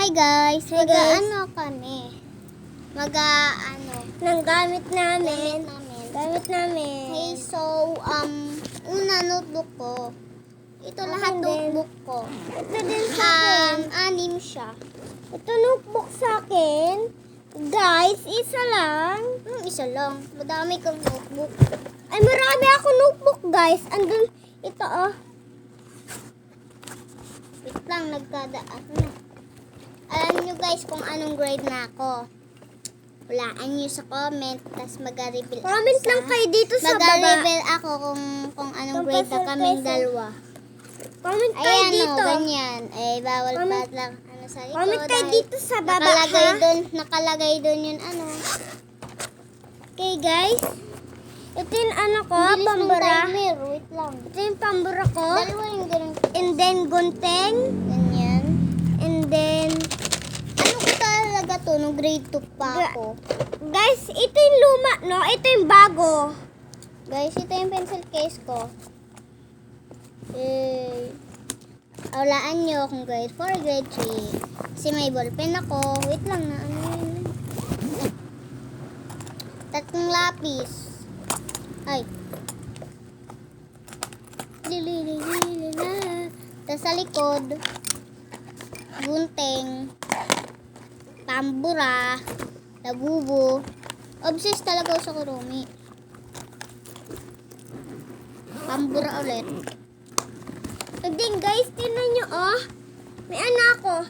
Hi guys, Hi guys. ano kami? Ng gamit namin. Gamit namin. Okay, so, una notebook ko. Ito lahat Akin din. notebook ko. Ito din sa akin. Anim siya. Ito notebook sa akin. Guys, isa lang. Isa lang. Madami kong notebook. Ay, marami ako notebook, guys. Andun, ito oh. Wait lang, Alam nyo guys kung anong grade na ako. Walaan nyo sa comment, tapos mag-reveal Comment lang kayo dito sa baba. Mag-reveal ako kung anong grade na kaming dalawa. Comment kayo Ayan dito. o, ganyan. Bawal Comment- pa lang sa likod. Comment kayo dahil dito sa baba, nakalagay doon yung ano. Okay, guys. Ito yung ko, Bilis ng pambura. timer, wait lang. Ito yung pambura ko. Dalawa yung ganun. And then, gunting. Ganyan. And then, Ano ko talaga to, nung grade 2 pa ako. guys, ito yung luma, no? Ito yung bago. Guys, ito yung pencil case ko. Aulaan nyo kung grade 4, grade 3. Kasi may ballpen ako. Wait lang na, ano yun? Tatlong lapis. Ay. Tapos sa likod, gunting, pambura, labubo. Obsessed talaga ako sa kurumi. Pambura ulit. And then, guys, tinan nyo, oh. May ako.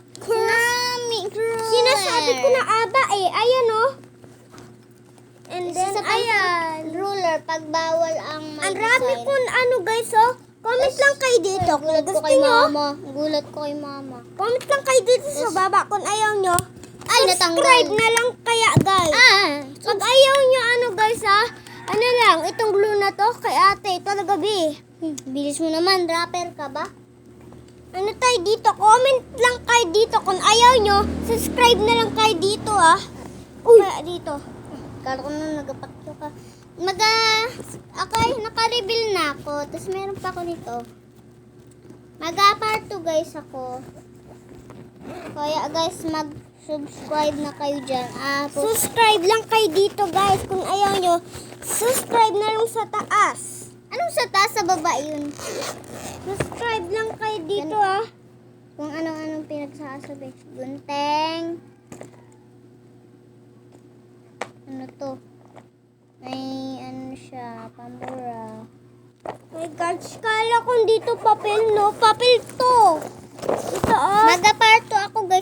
Ruler. Sinasabi ko na aba, eh. Ayan, oh. And then, ayan. Ruler, pag bawal ang may Ang rami design. ko guys, oh. Comment lang kayo dito. Kung Gulat ko gusto kay nyo, mama. Gulat ko kay mama. comment lang kayo dito sa baba. Kung ayaw nyo, Ay, natanggal. subscribe na lang kaya, guys. Pag ayaw nyo, guys, ano lang, itong glue na to, kay ate, ito na gabi. Bilis mo naman, rapper ka ba? Ano tayo dito? Comment lang kayo dito. Kung ayaw nyo, subscribe na lang kayo dito, Uy! Kaya dito. Kala ko na nagapakyo ka. Okay, naka-reveal na ako. Tapos meron pa ako nito. Mag-part 2 guys ako. Kaya guys, mag-subscribe na kayo dyan. Subscribe lang kayo dito, guys. Kung ayaw nyo, subscribe na lang sa taas. Anong sa taas, sa baba yun? Subscribe lang kayo dito, Kung anong pinagsasabi. Gunteng. Ano to? May ano siya, pambura. My gosh, kala kung dito papel, no? Papel to. Ito, Mag-part 2 ako guys.